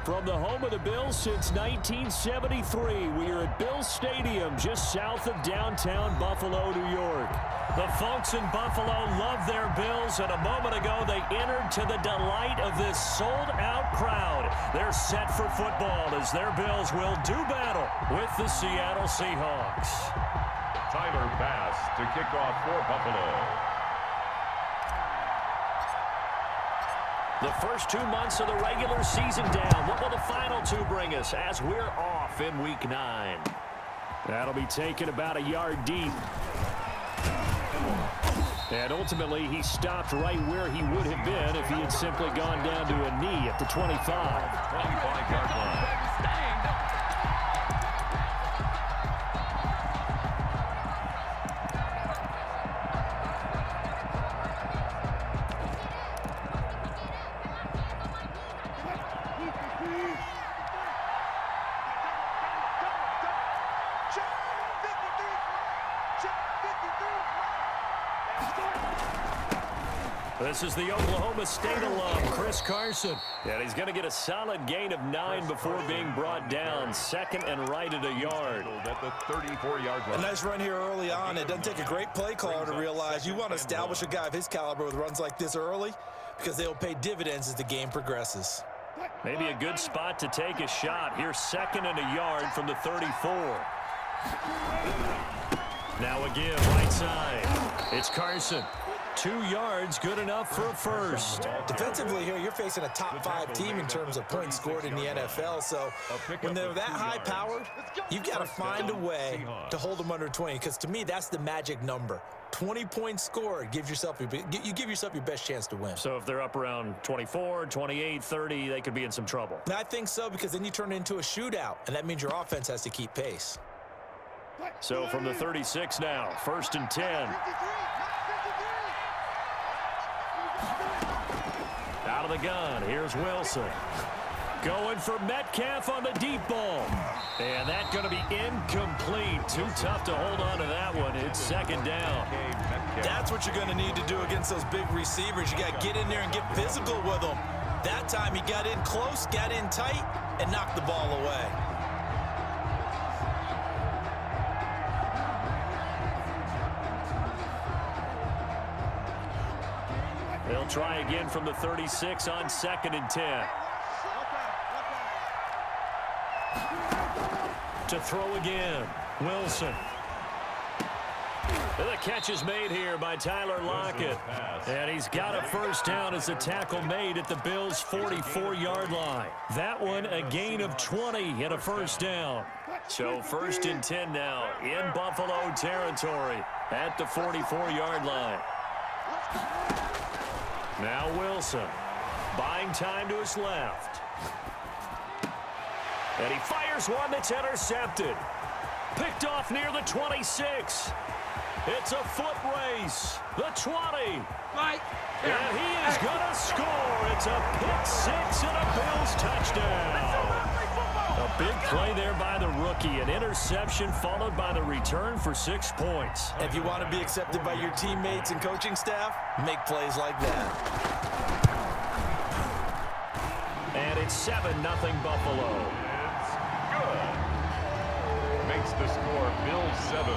From the home of the Bills since 1973, we are at Bills Stadium just south of downtown Buffalo, New York. The folks in Buffalo love their Bills, and a moment ago they entered to the delight of this sold-out crowd. They're set for football as their Bills will do battle with the Seattle Seahawks. Tyler Bass to kick off for Buffalo. The first 2 months of the regular season down. What will the final two bring us as we're off in Week 9? That'll be taken about a yard deep. And ultimately, he stopped right where he would have been if he had simply gone down to a knee at the 25. 25-yard line. This is the Oklahoma State alum, Chris Carson. And he's going to get a solid gain of 9 before being brought down. Second and right at a yard. At the 34-yard line. A nice run here early on. It doesn't take a great play caller to realize you want to establish a guy of his caliber with runs like this early because they'll pay dividends as the game progresses. Maybe a good spot to take a shot. Here's second and a yard from the 34. Now again, right side. It's Carson. 2 yards, good enough for a first. Defensively here, you're facing a top-5 team in terms of points scored in the NFL, so when they're that high-powered, you've got to find a way to hold them under 20, because to me, that's the magic number. 20 points scored, you give yourself your best chance to win. So if they're up around 24, 28, 30, they could be in some trouble. And I think so, because then you turn it into a shootout, and that means your offense has to keep pace. So from the 36 now, first and 10. Out of the gun, here's Wilson. Going for Metcalf on the deep ball. And that's going to be incomplete. Too tough to hold on to that one. It's second down. That's what you're going to need to do against those big receivers. You got to get in there and get physical with them. That time he got in close, got in tight, and knocked the ball away. They'll try again from the 36 on second and 10. To throw again, Wilson. And the catch is made here by Tyler Lockett. And he's got a first down as the tackle made at the Bills' 44-yard line. That one a gain of 20 and a first down. So first and 10 now in Buffalo territory at the 44-yard line. Now Wilson, buying time to his left. And he fires one that's intercepted. Picked off near the 26. It's a foot race. The 20. And he is going to score. It's a pick six and a Bills touchdown. A big play there by the rookie. An interception followed by the return for 6 points. If you want to be accepted by your teammates and coaching staff, make plays like that. And it's 7-0 Buffalo. It's good. Makes the score Bills 7,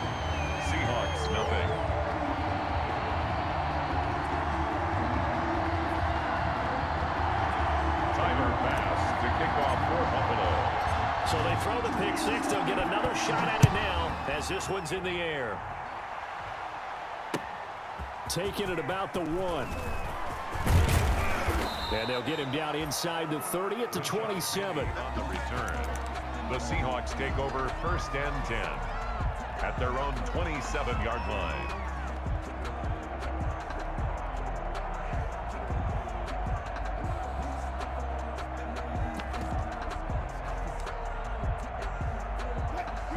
Seahawks nothing. Tyler Bass to kick off for Buffalo. So they throw the pick six. They'll get another shot at it now as this one's in the air. Taking it about the 1. And they'll get him down inside the 30 at the 27. On the return, the Seahawks take over first and 10 at their own 27-yard line.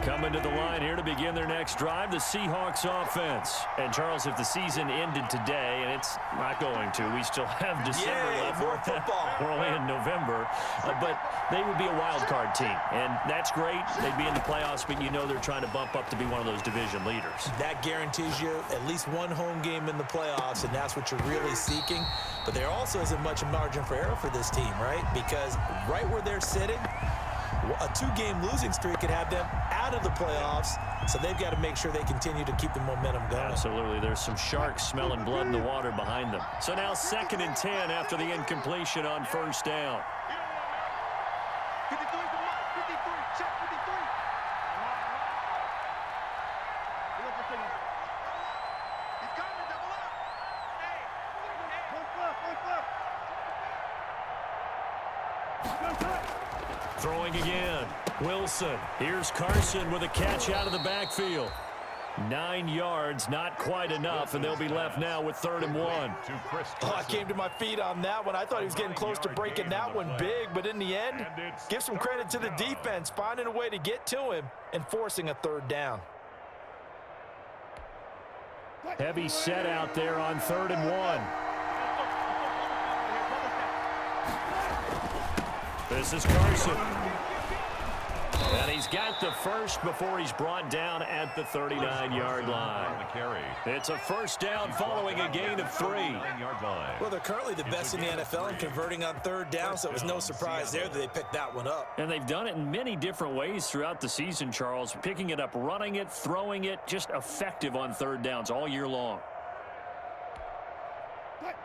Coming to the line here to begin their next drive, the Seahawks offense. And, Charles, if the season ended today, and it's not going to, we still have December left. More football. We're only in November. But they would be a wild card team, and that's great. They'd be in the playoffs, but you know they're trying to bump up to be one of those division leaders. That guarantees you at least one home game in the playoffs, and that's what you're really seeking. But there also isn't much margin for error for this team, right? Because right where they're sitting, a 2-game losing streak could have them out of the playoffs, so they've got to make sure they continue to keep the momentum going. Absolutely. There's some sharks smelling blood in the water behind them. So now 2nd and 10 after the incompletion on first down. Throwing again. Wilson. Here's Carson with a catch out of the backfield. 9 yards, not quite enough, and they'll be left now with 3rd and 1. Oh, I came to my feet on that one. I thought he was getting close to breaking that one big, but in the end, give some credit to the defense, finding a way to get to him and forcing a 3rd down. Heavy set out there on 3rd and 1. This is Carson. And he's got the first before he's brought down at the 39-yard line. It's a first down following a gain of 3. Well, they're currently the best in the NFL in converting on 3rd down, so it was no surprise there that they picked that one up. And they've done it in many different ways throughout the season, Charles. Picking it up, running it, throwing it, just effective on 3rd downs all year long.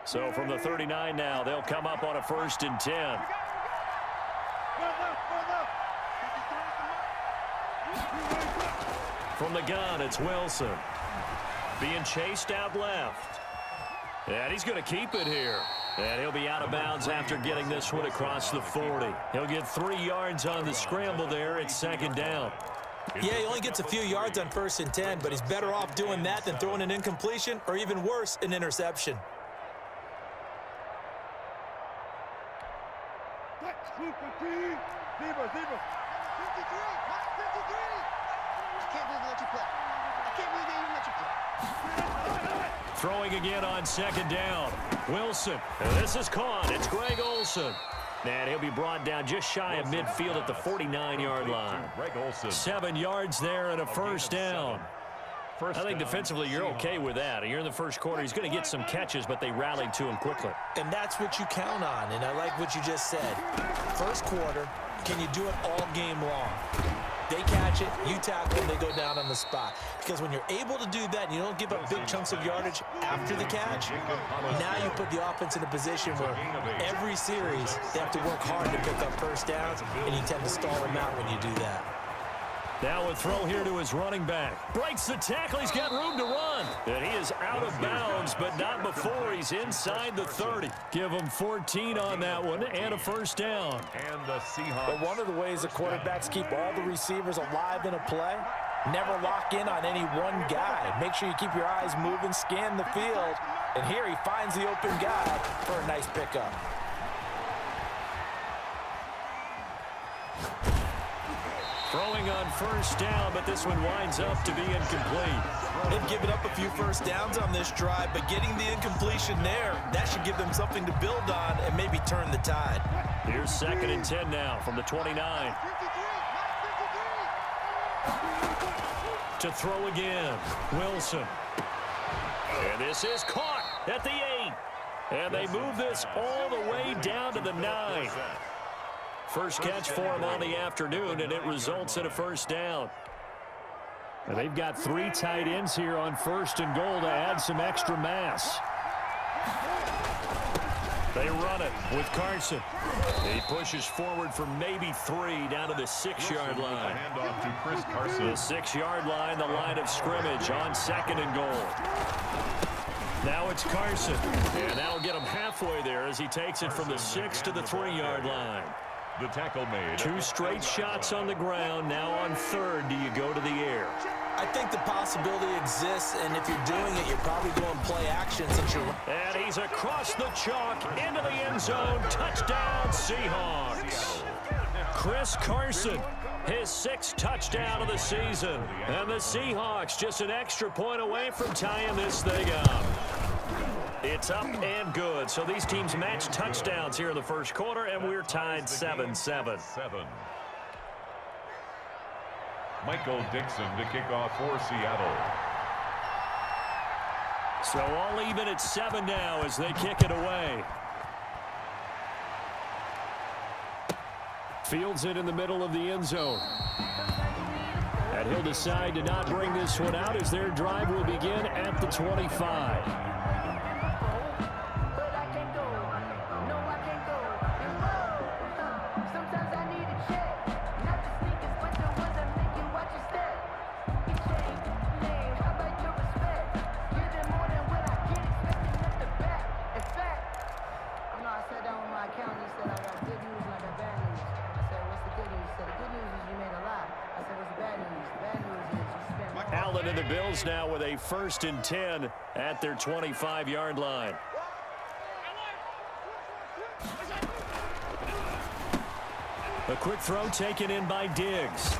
So from the 39 now, they'll come up on a 1st and 10. From the gun, it's Wilson. Being chased out left. And he's going to keep it here. And he'll be out of bounds after getting this one across the 40. He'll get 3 yards on the scramble there. It's 2nd down. Yeah, he only gets a few yards on 1st and 10, but he's better off doing that than throwing an incompletion or even worse, an interception. Throwing again on 2nd down. Wilson. And this is caught. It's Greg Olsen. And he'll be brought down just shy of midfield at the 49-yard line. 7 yards there and a 1st down. I think defensively you're okay with that. You're in the first quarter. He's going to get some catches, but they rallied to him quickly. And that's what you count on, and I like what you just said. First quarter, can you do it all game long? They catch it, you tackle them, they go down on the spot. Because when you're able to do that and you don't give up big chunks of yardage after the catch, now you put the offense in a position where every series they have to work hard to pick up 1st downs, and you tend to stall them out when you do that. Now a throw here to his running back. Breaks the tackle. He's got room to run. And he is out of bounds, but not before he's inside the 30. Give him 14 on that one and a 1st down. And the Seahawks. But one of the ways the quarterbacks keep all the receivers alive in a play, never lock in on any one guy. Make sure you keep your eyes moving, scan the field. And here he finds the open guy for a nice pickup. Throwing on 1st down, but this one winds up to be incomplete. They've given up a few 1st downs on this drive, but getting the incompletion there, that should give them something to build on and maybe turn the tide. Here's 2nd and 10 now from the 29. To throw again, Wilson. And this is caught at the 8. And they move this all the way down to the 9. First catch for him on the afternoon, and it results in a 1st down. And they've got 3 tight ends here on 1st and goal to add some extra mass. They run it with Carson. He pushes forward for maybe 3 down to the 6-yard line. Handoff to Chris Carson. The 6-yard line, the line of scrimmage on 2nd and goal. Now it's Carson. And that'll get him halfway there as he takes it from the 6 to the 3-yard line. The tackle made. 2 straight shots on the ground. Now on 3rd, do you go to the air? I think the possibility exists, and if you're doing it, you're probably going play action since you're... And he's across the chalk into the end zone. Touchdown, Seahawks. Chris Carson his 6th touchdown of the season. And the Seahawks just an extra point away from tying this thing up. It's up and good. So these teams match touchdowns here in the first quarter, and we're tied 7-7. Michael Dixon to kick off for Seattle. So all even at 7 now as they kick it away. Fields it in the middle of the end zone. And he'll decide to not bring this one out as their drive will begin at the 25. Allen and the Bills now with a 1st and 10 at their 25-yard line. A quick throw taken in by Diggs.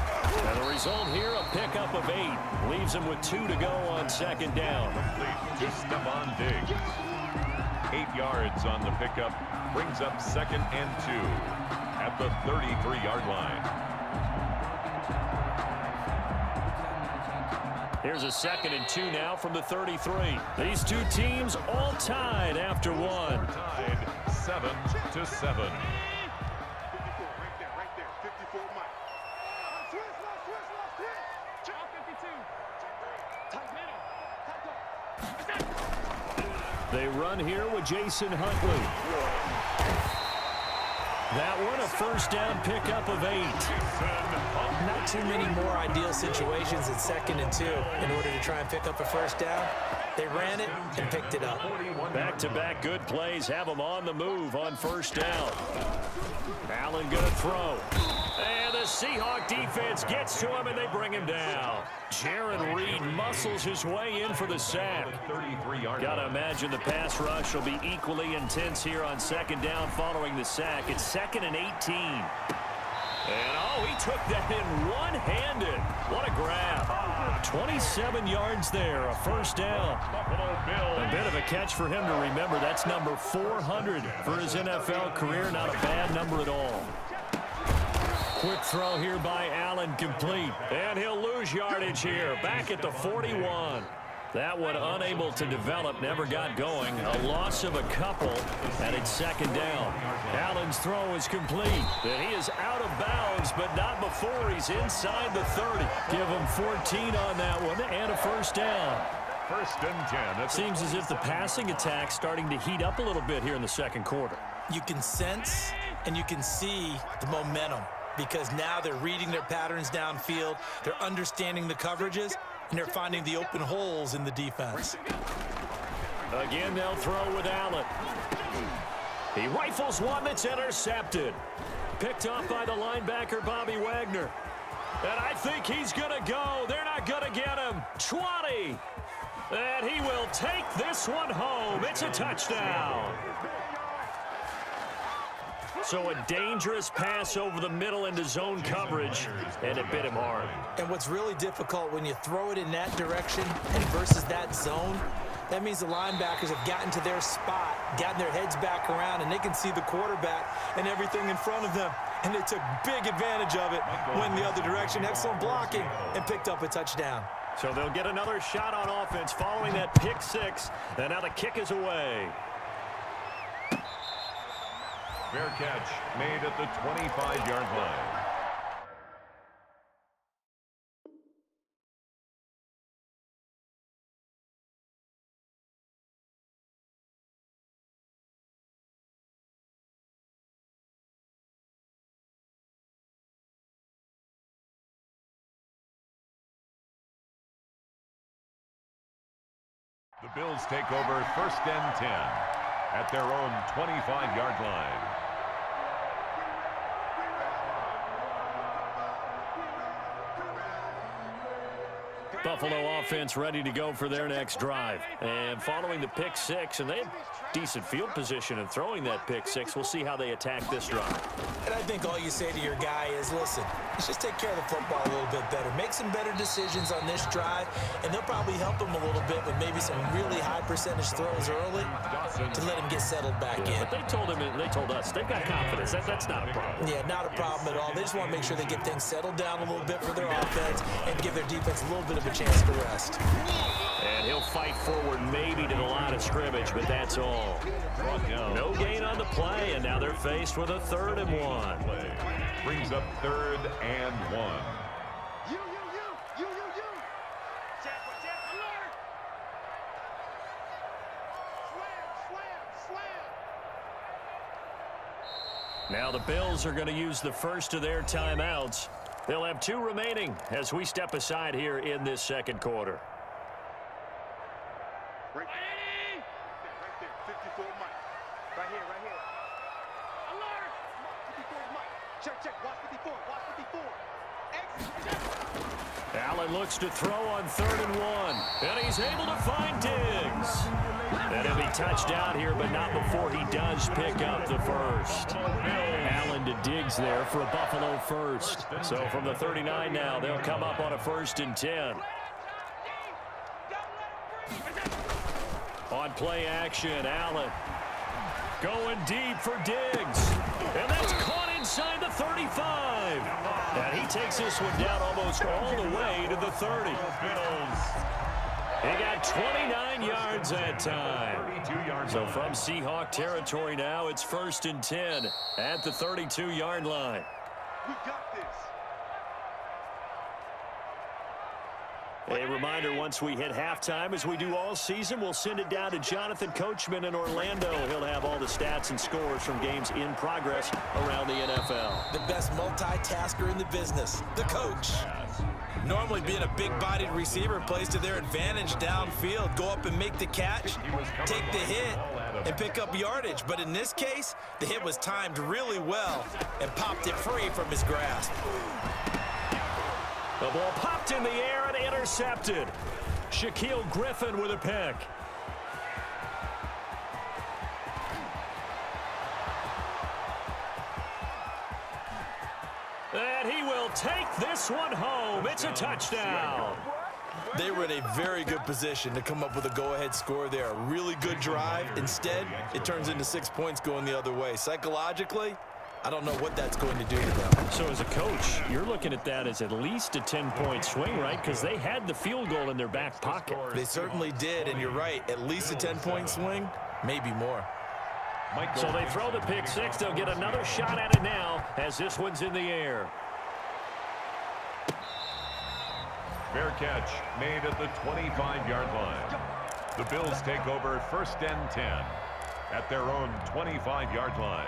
And the result here, a pickup of 8. Leaves him with 2 to go on 2nd down. To Stephon Diggs. 8 yards on the pickup. Brings up 2nd and 2 at the 33-yard line. Here's a 2nd and 2 now from the 33. These two teams all tied after 1. Tied 7-7. They run here with Jason Huntley. That one a 1st down pickup of 8. Not too many more ideal situations at 2nd and 2 in order to try and pick up a 1st down. They ran it and picked it up. Back-to-back good plays have them on the move on 1st down. Allen going to throw. And the Seahawk defense gets to him and they bring him down. Jaron Reed muscles his way in for the sack. Got to imagine the pass rush will be equally intense here on 2nd down following the sack. It's 2nd and 18. And, oh, he took that in one-handed. What a grab. 27 yards there, a 1st down. A bit of a catch for him to remember. That's number 400 for his NFL career. Not a bad number at all. Quick throw here by Allen, complete. And he'll lose yardage here, back at the 41. That one unable to develop, never got going. A loss of a couple, and it's 2nd down. Allen's throw is complete. And he is out of bounds, but not before he's inside the 30. Give him 14 on that one, and a 1st down. 1st and 10. Seems as if the passing attack's starting to heat up a little bit here in the 2nd quarter. You can sense and you can see the momentum because now they're reading their patterns downfield, they're understanding the coverages, and they're finding the open holes in the defense. Again, they'll throw with Allen. He rifles one that's intercepted. Picked off by the linebacker, Bobby Wagner. And I think he's going to go. They're not going to get him. 20. And he will take this one home. It's a touchdown. So a dangerous pass over the middle into zone coverage, and it bit him hard. And what's really difficult when you throw it in that direction and versus that zone, that means the linebackers have gotten to their spot, gotten their heads back around, and they can see the quarterback and everything in front of them. And they took big advantage of it, went the other direction, excellent blocking, and picked up a touchdown. So they'll get another shot on offense following that pick 6, and now the kick is away. Fair catch made at the 25-yard line. The Bills take over 1st and 10 at their own 25-yard line. Buffalo offense ready to go for their next drive. And following the pick six, and they had decent field position in throwing that pick six. We'll see how they attack this drive. And I think all you say to your guy is, listen, let's just take care of the football a little bit better. Make some better decisions on this drive, and they'll probably help him a little bit with maybe some really high percentage throws early to let him get settled back in. But they told him, and they told us, they've got confidence. That's not a problem. Yeah, not a problem at all. They just want to make sure they get things settled down a little bit for their offense and give their defense a little bit of a chance to rest. And he'll fight forward maybe to the line of scrimmage, but that's all. No gain on the play, and now they're faced with a 3rd and 1. Brings up 3rd and 1. Now the Bills are going to use the first of their timeouts. They'll have 2 remaining as we step aside here in this second quarter. Right there, 54 Mike. Right here. Alert! 54 Mike. Check. Watch 54. Exit. Allen looks to throw on 3rd and 1. And he's able to find Diggs. And he'll be touchdown here, but not before he does pick up the first. Allen to Diggs there for a Buffalo first. So from the 39 now, they'll come up on a 1st and 10. On play action, Allen going deep for Diggs. And that's caught inside the 35. And he takes this one down almost all the way to the 30. He got 29 yards that time. So from Seahawk territory now, it's 1st and 10 at the 32-yard line. We got this. A reminder, once we hit halftime, as we do all season, we'll send it down to Jonathan Coachman in Orlando. He'll have all the stats and scores from games in progress around the NFL. The best multitasker in the business, the coach. Normally being a big-bodied receiver plays to their advantage downfield. Go up and make the catch, take the hit, and pick up yardage. But in this case, the hit was timed really well and popped it free from his grasp. The ball popped in the air and intercepted. Shaquille Griffin with a pick. And he will take this one home. It's a touchdown. They were in a very good position to come up with a go-ahead score there. A really good drive. Instead, it turns into 6 points going the other way. Psychologically, I don't know what that's going to do to them. So as a coach, you're looking at that as at least a 10-point swing, right? Because they had the field goal in their back pocket. They certainly did, and you're right. At least a 10-point swing, maybe more. So they throw the pick six. They'll get another shot at it now as this one's in the air. Fair catch made at the 25-yard line. The Bills take over 1st and 10 at their own 25-yard line.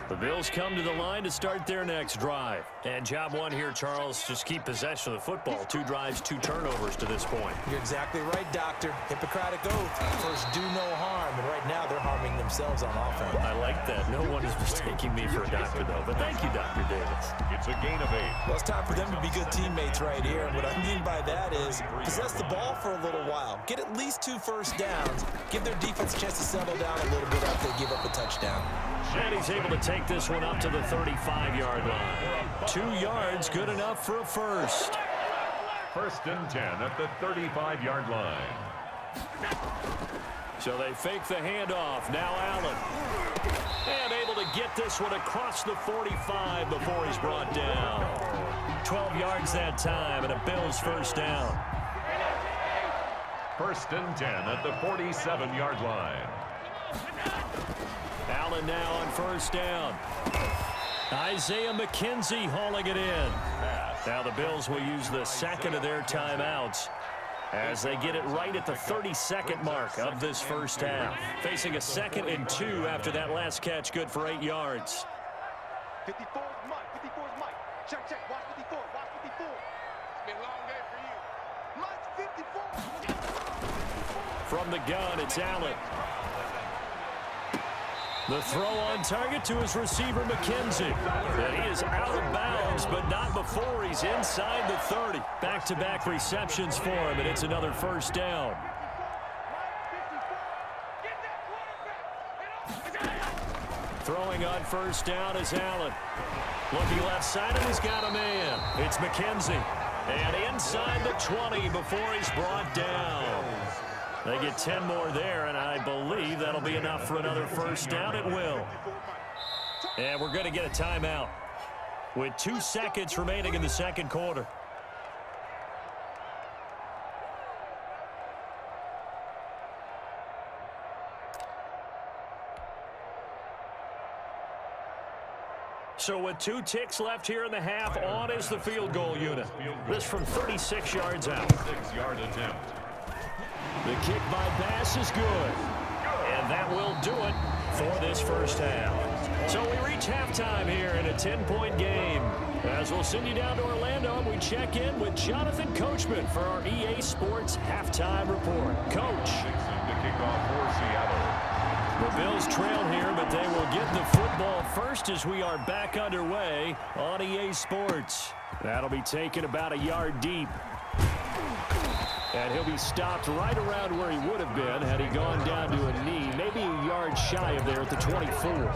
The Bills come to the line to start their next drive. And job one here, Charles, just keep possession of the football. 2 drives, 2 turnovers to this point. You're exactly right, Doctor. Hippocratic oath. First, do no harm. And right now, they're harming themselves on offense. I like that. No one is mistaking me for a doctor, though. But thank you, Dr. Davis. It's a gain of 8. Well, it's time for them to be good teammates right here. And what I mean by that is possess the ball for a little while. Get at least 2 first downs. Give their defense a chance to settle down a little bit after they give up a touchdown. And he's able to take this one up to the 35-yard line. 2 yards, good enough for a first. 1st and 10 at the 35-yard line. So they fake the handoff. Now Allen. And able to get this one across the 45 before he's brought down. 12 yards that time and a Bills first down. 1st and 10 at the 47-yard line. Allen now on first down. Isaiah McKenzie hauling it in. Now the Bills will use the second of their timeouts as they get it right at the 32nd mark of this first half. Facing a 2nd and 2 after that last catch, good for 8 yards. 54 is Mike. 54 is Mike. Check. Watch 54. Watch 54. It's been a long day for you. Mike's 54. From the gun, it's Allen. The throw on target to his receiver, McKenzie. And he is out of bounds, but not before he's inside the 30. Back-to-back receptions for him, and it's another first down. Throwing on first down is Allen. Looking left side, and he's got a man. It's McKenzie. And inside the 20 before he's brought down. They get 10 more there, and I believe that'll be enough for another first down. It will. And we're going to get a timeout with 2 seconds remaining in the second quarter. So with 2 ticks left here in the half, on is the field goal unit. This from 36 yards out. 6-yard attempt. The kick by Bass is good. And that will do it for this first half. So we reach halftime here in a 10-point game. As we'll send you down to Orlando, and we check in with Jonathan Coachman for our EA Sports Halftime Report. Coach. To kick off for Seattle. The Bills trail here, but they will get the football first as we are back underway on EA Sports. That'll be taken about a yard deep. And he'll be stopped right around where he would have been had he gone down to a knee, maybe a yard shy of there at the 24.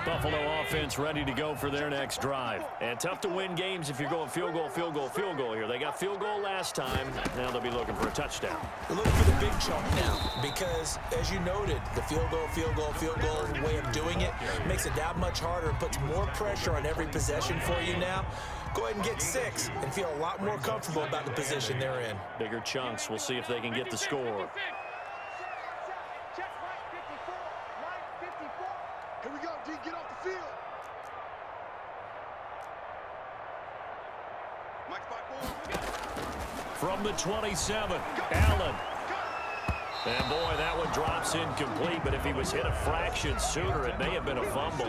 Buffalo offense ready to go for their next drive. And tough to win games if you're going field goal, field goal, field goal here. They got field goal last time. Now they'll be looking for a touchdown. They're looking for the big chunk now because, as you noted, the field goal way of doing it makes it that much harder and puts more pressure on every possession for you now. Go ahead and get 6 and feel a lot more comfortable about the position they're in. Bigger chunks. We'll see if they can get the score. Here we go, D, get off the field. Mike spot From the 27, Allen. And boy, that one drops incomplete, but if he was hit a fraction sooner, it may have been a fumble.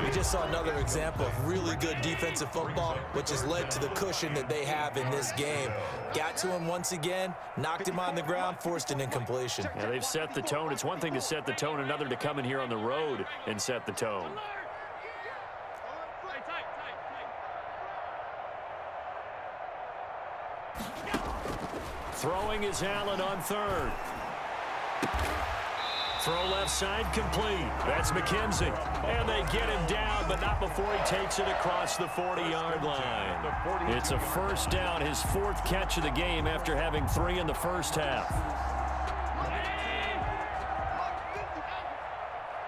We just saw another example of really good defensive football, which has led to the cushion that they have in this game. Got to him once again, knocked him on the ground, forced an incompletion. Yeah, they've set the tone. It's one thing to set the tone, another to come in here on the road and set the tone. Throwing is Allen on third. Throw left side complete. That's McKenzie. And they get him down, but not before he takes it across the 40-yard line. It's a first down, his 4th catch of the game after having 3 in the first half.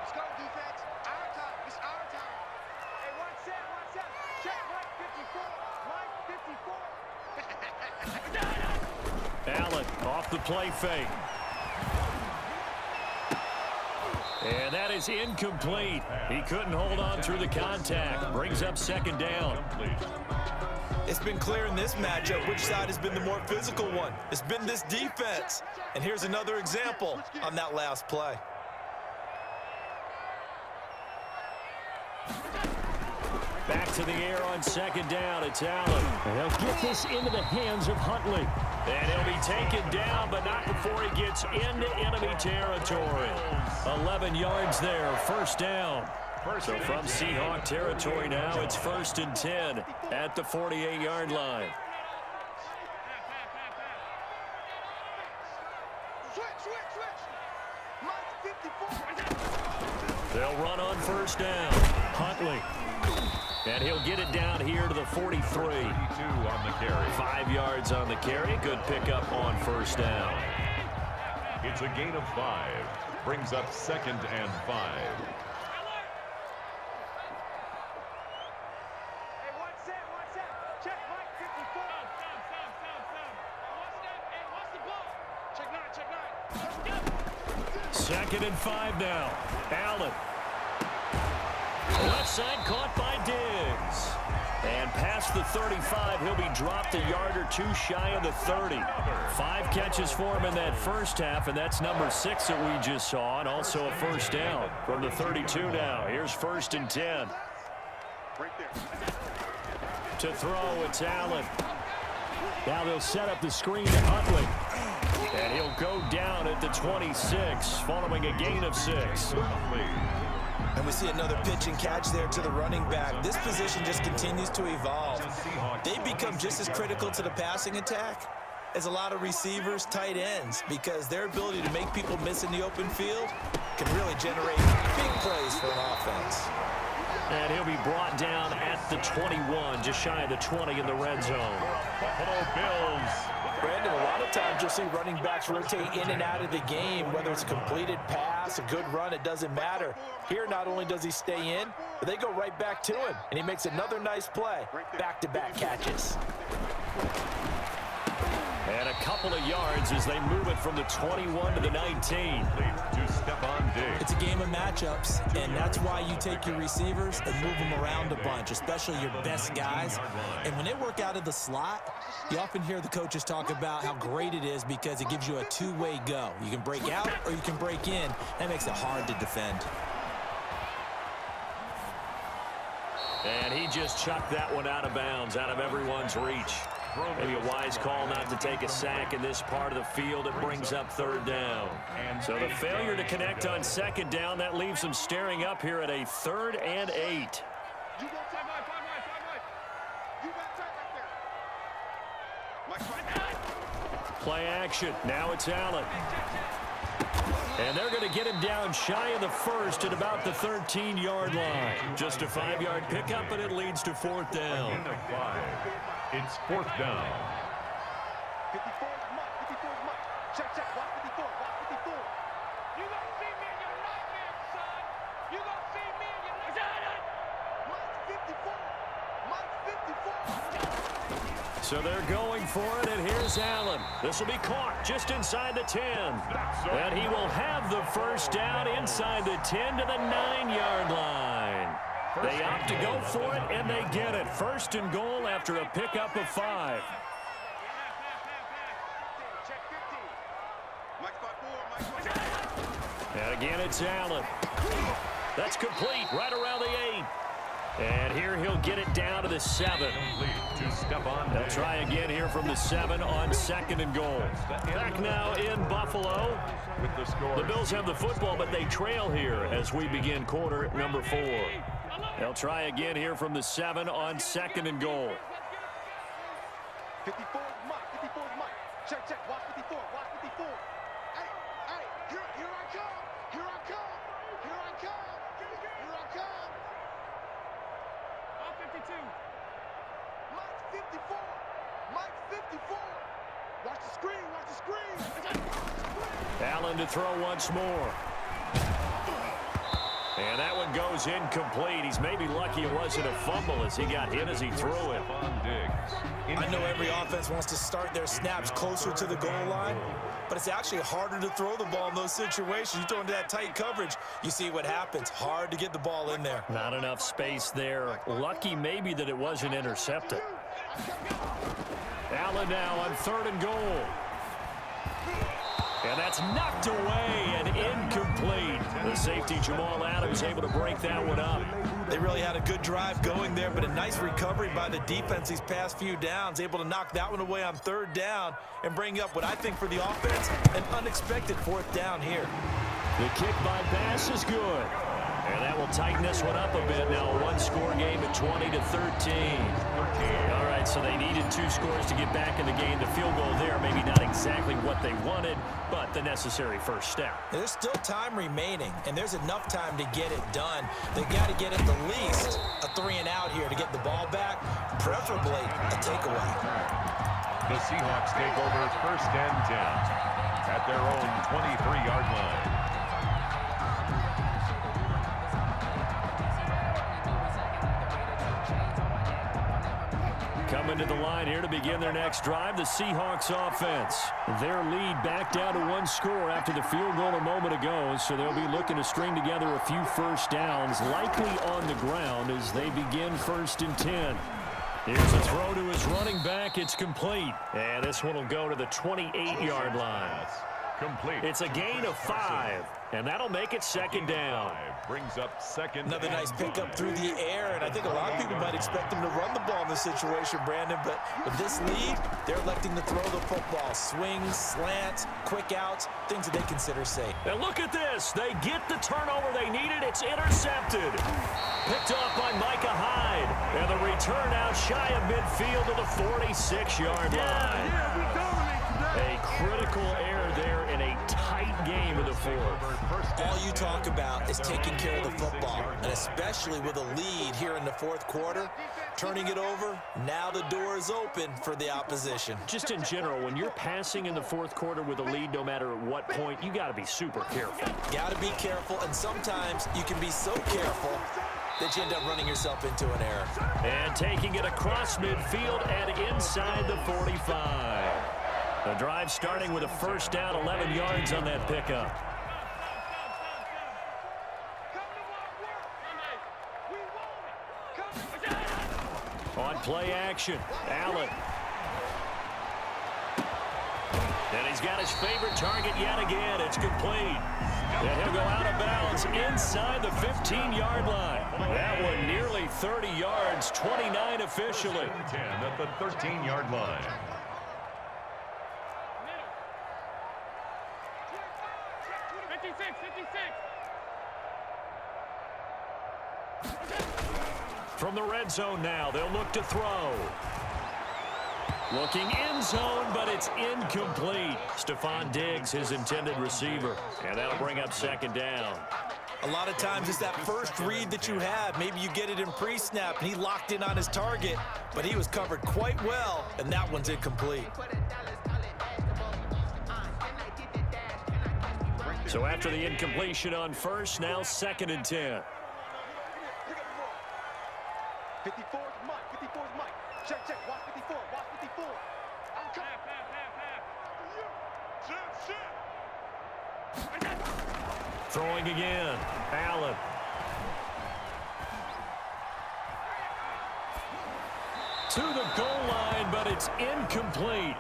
Let's go, defense. Our time. It's our time. Hey, watch that. Check Mike 54. Mike 54. Allen off the play fake. And that is incomplete. He couldn't hold on through the contact. Brings up second down. It's been clear in this matchup which side has been the more physical one. It's been this defense. And here's another example on that last play. Back to the air on second down. It's Allen. And he'll get this into the hands of Huntley. And he'll be taken down, but not before he gets into enemy territory. 11 yards there, first down. So from Seahawk territory now, it's 1st and 10 at the 48-yard line. Switch. Mike 54. They'll run on first down. Huntley. And he'll get it down here to the 43. 32 on the carry. 5 yards on the carry. Good pickup on first down. It's a gain of 5. Brings up 2nd and 5. Hey, watch that. Check Mike 54. Watch that. Check 9. 2nd and 5 now. Allen. Left side caught by Diggs. And past the 35. He'll be dropped a yard or two shy of the 30. 5 catches for him in that first half, and that's number 6 that we just saw, and also a first down from the 32 now. Here's 1st and 10. To throw, it's Allen. Now they'll set up the screen to Huntley. And he'll go down at the 26, following a gain of 6. And we see another pitch and catch there to the running back. This position just continues to evolve. They become just as critical to the passing attack as a lot of receivers, tight ends, because their ability to make people miss in the open field can really generate big plays for an offense. And he'll be brought down at the 21, just shy of the 20 in the red zone. Buffalo Bills. Brandon, a lot of times you'll see running backs rotate in and out of the game, whether it's a completed pass, a good run, it doesn't matter. Here, not only does he stay in, but they go right back to him, and he makes another nice play. Back-to-back catches. And a couple of yards as they move it from the 21 to the 19. To Stephon Diggs. It's a game of matchups, and that's why you take your receivers and move them around a bunch, especially your best guys. And when they work out of the slot, you often hear the coaches talk about how great it is because it gives you a two-way go. You can break out or you can break in. That makes it hard to defend. And he just chucked that one out of bounds, out of everyone's reach. Maybe a wise call not to take a sack in this part of the field. It brings up 3rd down. So the failure to connect on 2nd down, that leaves them staring up here at a 3rd and 8. Play action. Now it's Allen. And they're going to get him down shy of the 1st at about the 13-yard line. Just a 5-yard pickup, and it leads to 4th down. It's 4th down. 54 is Mike. 54 is Mike. Check, check. Watch 54. Watch 54. You gonna see me in your nightmares, son. You gonna see me in your nightmares. Mike 54. Mike 54. So they're going for it, and here's Allen. This will be caught just inside the 10. And he will have the first down inside the 10 to the 9-yard line. They opt to go for it, and they get it. 1st and goal after a pickup of 5. And again, it's Allen. That's complete right around the 8. And here he'll get it down to the 7. To Stephon They'll Diggs. try again here from the 7 on 2nd and goal. Back now in Buffalo. With the score. The Bills have the football, but they trail here as we begin quarter number 4. They'll try again here from the 7 on 2nd and goal. 54 is Mike. 54 is Mike. Check, check. Watch 54. Watch 54. Hey, here I come. Here I come. Here I come. Here I come. I'm 52. Mike 54. Mike 54. Watch the screen. Watch the screen. Allen to throw once more. And that one goes incomplete. He's maybe lucky it wasn't a fumble as he got hit as he threw it. Stephon Diggs. I know every offense wants to start their snaps closer to the goal line, but it's actually harder to throw the ball in those situations. You throw into that tight coverage, you see what happens. Hard to get the ball in there. Not enough space there. Lucky maybe that it wasn't intercepted. Allen now on 3rd and goal. And that's knocked away and incomplete. The safety, Jamal Adams, able to break that one up. They really had a good drive going there, but a nice recovery by the defense these past few downs, able to knock that one away on 3rd down and bring up what I think for the offense, an unexpected 4th down here. The kick by Bass is good. And that will tighten this one up a bit now. A 1-score game at 20-13. All right, so they needed 2 scores to get back in the game. The field goal there, maybe not exactly what they wanted, but the necessary first step. There's still time remaining, and there's enough time to get it done. They've got to get at the least a 3-and-out here to get the ball back, preferably a takeaway. The Seahawks take over 1st and 10 at their own 23-yard line. Coming to the line here to begin their next drive, the Seahawks offense. Their lead back down to 1 score after the field goal a moment ago, so they'll be looking to string together a few first downs, likely on the ground as they begin 1st and 10. Here's a throw to his running back. It's complete. And this one will go to the 28-yard line. Complete. It's a gain of 5, and that'll make it second down. Brings up second. Another nice pickup through the air, and I think a lot of people might expect him to run the ball in this situation, Brandon, but with this lead, they're electing to throw the football. Swings, slants, quick outs, things that they consider safe. And look at this. They get the turnover they needed. It's intercepted. Picked off by Micah Hyde. And the return out shy of midfield to the 46-yard line. A critical error there in a tight game of the fourth. All you talk about is taking care of the football, and especially with a lead here in the fourth quarter, turning it over, now the door is open for the opposition. Just in general, when you're passing in the fourth quarter with a lead, no matter at what point, you got to be super careful. Got to be careful, and sometimes you can be so careful that you end up running yourself into an error. And taking it across midfield and inside the 45. The drive starting with a first down, 11 yards on that pickup. On play action, Allen. And he's got his favorite target yet again. It's complete. And he'll go out of bounds inside the 15-yard line. That one nearly 30 yards, 29 officially. 10 at the 13-yard line. From the red zone now, they'll look to throw. Looking end zone, but it's incomplete. Stephon Diggs, his intended receiver. And that'll bring up second down. A lot of times it's that first read that you have. Maybe you get it in pre-snap, and he locked in on his target, but he was covered quite well, and that one's incomplete. So after the incompletion on first, now second and 10. 54 is Mike. 54 is Mike. Check, check. Watch 54. Watch 54. I'm coming. Throwing again. Allen. To the goal line, but it's incomplete.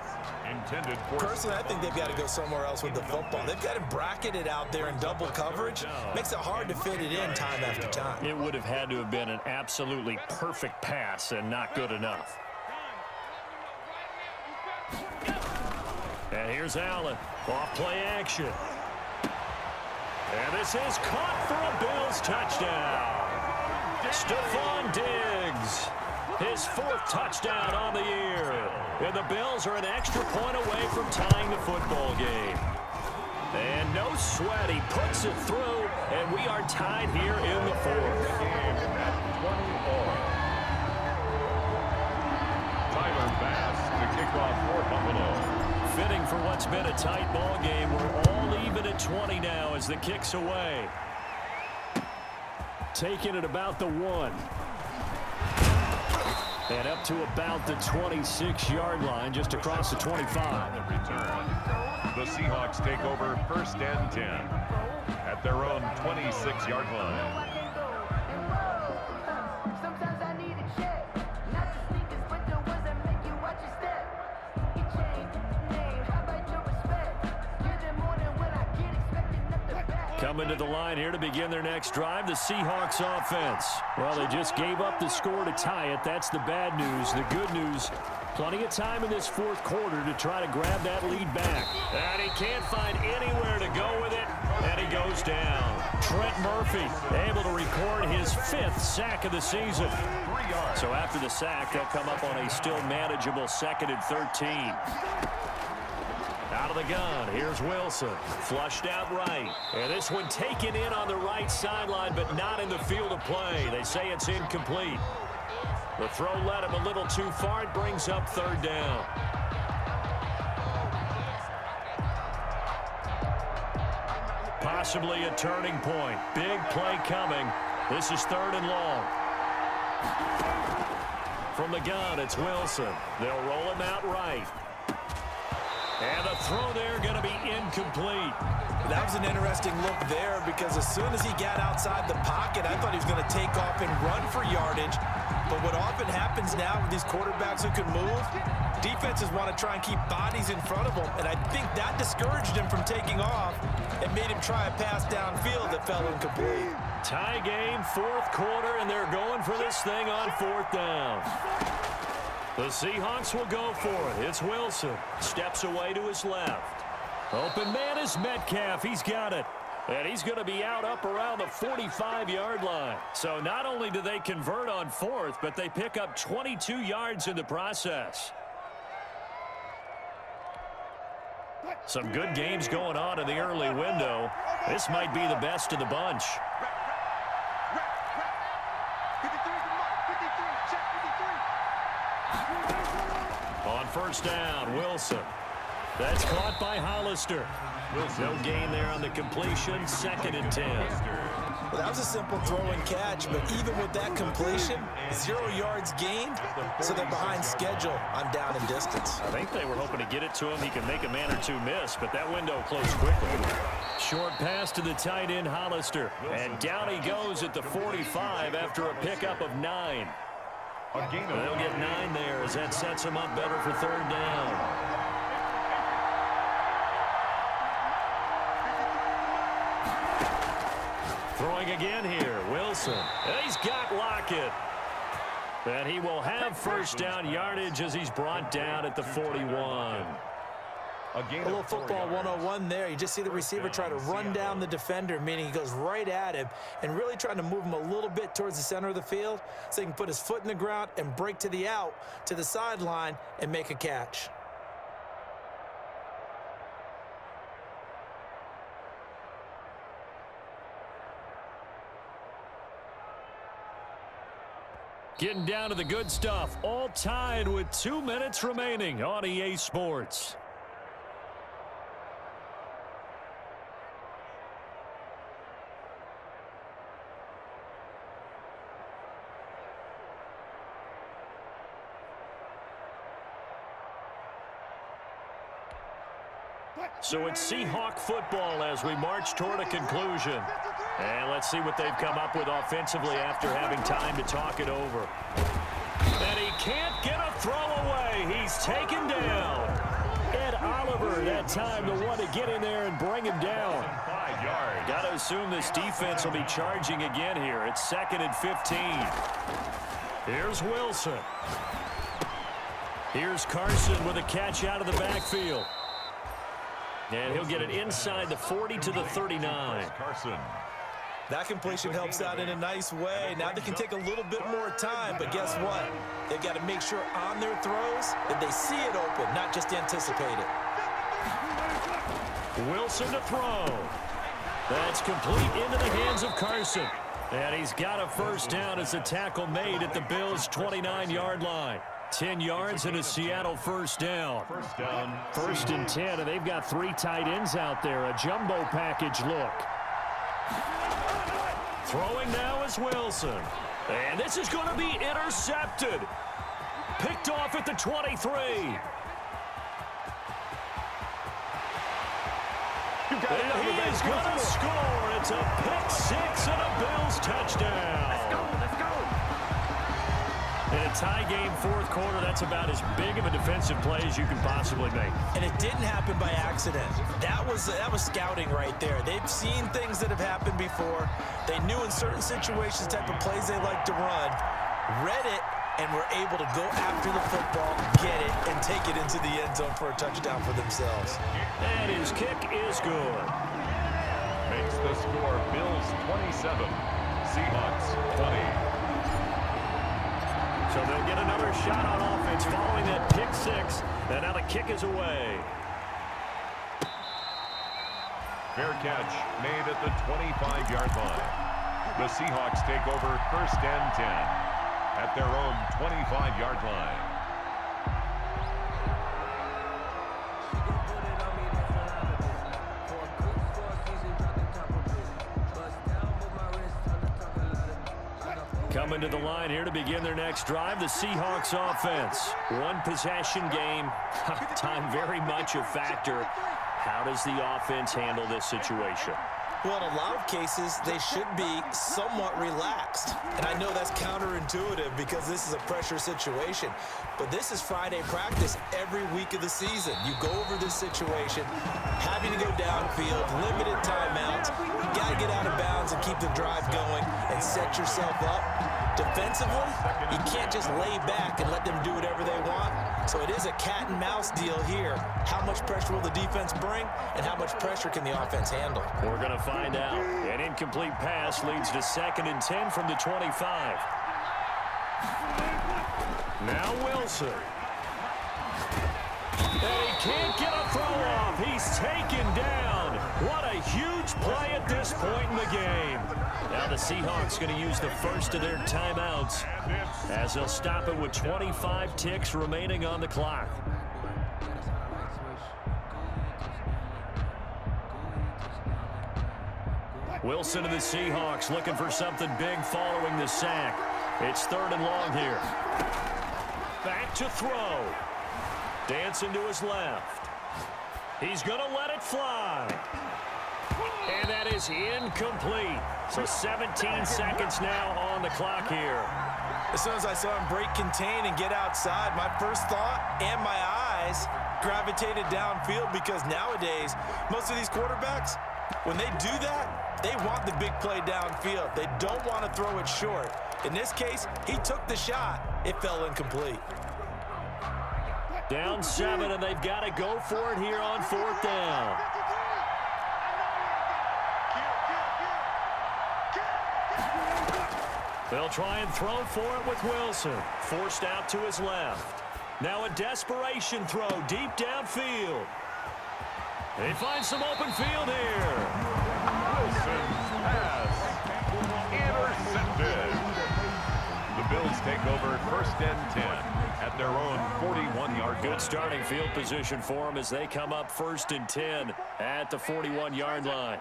Intended for Personally, I think they've got to go somewhere else with the football. They've got him bracketed out there in double coverage. Makes it hard to fit it in time after time. It would have had to have been an absolutely perfect pass and not good enough. And here's Allen. Off play action. And this is caught for a Bills touchdown. Stephon Diggs. His fourth touchdown on the year. And the Bills are an extra point away from tying the football game. And no sweat. He puts it through, and we are tied here in the fourth. Tyler Bass to kick off for Buffalo. Fitting for what's been a tight ball game. We're all even at 20 now as the kick's away. Taking it about the 1. And up to about the 26-yard line, just across the 25. The Seahawks take over first and 10 at their own 26-yard line. Coming to the line here to begin their next drive, the Seahawks offense. Well, they just gave up the score to tie it. That's the bad news. The good news, plenty of time in this fourth quarter to try to grab that lead back. And he can't find anywhere to go with it, and he goes down. Trent Murphy able to record his 5th sack of the season. So after the sack, they'll come up on a still manageable 2nd and 13. Out of the gun, here's Wilson. Flushed out right. And this one taken in on the right sideline, but not in the field of play. They say it's incomplete. The throw led him a little too far. It brings up third down. Possibly a turning point. Big play coming. This is 3rd and long. From the gun, it's Wilson. They'll roll him out right. And the throw there going to be incomplete. That was an interesting look there because as soon as he got outside the pocket, I thought he was going to take off and run for yardage. But what often happens now with these quarterbacks who can move, defenses want to try and keep bodies in front of them, and I think that discouraged him from taking off and made him try a pass downfield that fell incomplete. Tie game, fourth quarter, and they're going for this thing on fourth down. The Seahawks will go for it. It's Wilson. Steps away to his left. Open man is Metcalf. He's got it. And he's going to be out up around the 45-yard line. So not only do they convert on fourth, but they pick up 22 yards in the process. Some good games going on in the early window. This might be the best of the bunch. On first down, Wilson. That's caught by Hollister. No gain there on the completion. 2nd and 10. Well, that was a simple throw and catch, but even with that completion, 0 yards gained, so they're behind schedule on down and distance. I think they were hoping to get it to him. He can make a man or two miss, but that window closed quickly. Short pass to the tight end, Hollister. And down he goes at the 45 after a pickup of 9. They'll get 9 there as that sets him up better for third down. Throwing again here, Wilson. And he's got Lockett. And he will have first down yardage as he's brought down at the 41. A little football 101 there. You just see the receiver try to run down the defender, meaning he goes right at him and really trying to move him a little bit towards the center of the field so he can put his foot in the ground and break to the out, to the sideline, and make a catch. Getting down to the good stuff, all tied with 2 minutes remaining on EA Sports. So it's Seahawk football as we march toward a conclusion. And let's see what they've come up with offensively after having time to talk it over. And he can't get a throw away. He's taken down. Ed Oliver that time, the one to get in there and bring him down. 5 yards. Got to assume this defense will be charging again here. It's 2nd and 15. Here's Wilson. Here's Carson with a catch out of the backfield. And he'll get it inside the 40 to the 39. Carson. That completion helps out in a nice way. Now they can take a little bit more time, but guess what? They've got to make sure on their throws that they see it open, not just anticipate it. Wilson to throw. That's complete into the hands of Carson. And he's got a first down as a tackle made at the Bills' 29-yard line. 10 yards and a Seattle first down. First down. 1st and 10, and they've got 3 tight ends out there. A jumbo package look. Throwing now is Wilson. And this is going to be intercepted. Picked off at the 23. And he is going to score. It's a pick 6 and a Bills touchdown. Let's go. In a tie game, fourth quarter, that's about as big of a defensive play as you can possibly make. And it didn't happen by accident. That was scouting right there. They've seen things that have happened before. They knew in certain situations the type of plays they like to run, read it, and were able to go after the football, get it, and take it into the end zone for a touchdown for themselves. And his kick is good. Makes the score Bills 27, Seahawks 20. So they'll get another shot on offense following that pick 6. And now the kick is away. Fair catch made at the 25-yard line. The Seahawks take over 1st and 10 at their own 25-yard line. Coming to the line here to begin their next drive, the Seahawks offense. One possession game, time very much a factor. How does the offense handle this situation? Well, in a lot of cases, they should be somewhat relaxed. And I know that's counterintuitive because this is a pressure situation. But this is Friday practice every week of the season. You go over this situation, having to go downfield, limited timeouts. You got to get out of bounds and keep the drive going and set yourself up. Defensively, you can't just lay back and let them do whatever they want. So it is a cat and mouse deal here. How much pressure will the defense bring, and how much pressure can the offense handle? We're going to find out. An incomplete pass leads to 2nd and 10 from the 25. Now Wilson. And he can't get a throw off. He's taken down. What a huge play at this point in the game. Now the Seahawks going to use the first of their timeouts as they'll stop it with 25 ticks remaining on the clock. Wilson and the Seahawks looking for something big following the sack. It's 3rd and long here. Back to throw. Dancing to his left. He's going to let it fly. And that is incomplete. So 17 seconds now on the clock here. As soon as I saw him break contain and get outside, my first thought and my eyes gravitated downfield because nowadays, most of these quarterbacks, when they do that, they want the big play downfield. They don't want to throw it short. In this case, he took the shot. It fell incomplete. Down 7, and they've got to go for it here on 4th down. They'll try and throw for it with Wilson. Forced out to his left. Now a desperation throw deep downfield. They find some open field here. Wilson's pass intercepted. The Bills take over 1st and 10 at their own 41-yard line. Good starting field position for them as they come up 1st and 10 at the 41-yard line.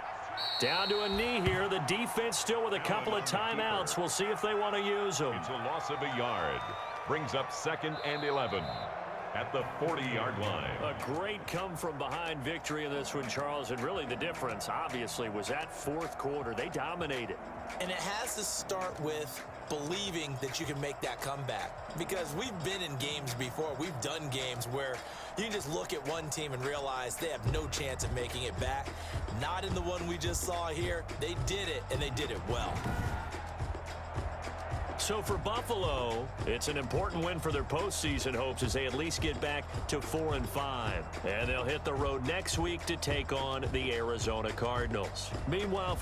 Down to a knee here. The defense still with a couple of timeouts. We'll see if they want to use them. It's a loss of a yard. Brings up 2nd and 11 at the 40-yard line. A great come-from-behind victory in this one, Charles. And really the difference, obviously, was that 4th quarter. They dominated. And it has to start with believing that you can make that comeback. Because we've been in games before. We've done games where you can just look at one team and realize they have no chance of making it back. Not in the one we just saw here. They did it, and they did it well. So for Buffalo, it's an important win for their postseason hopes as they at least get back to 4-5. And they'll hit the road next week to take on the Arizona Cardinals. Meanwhile,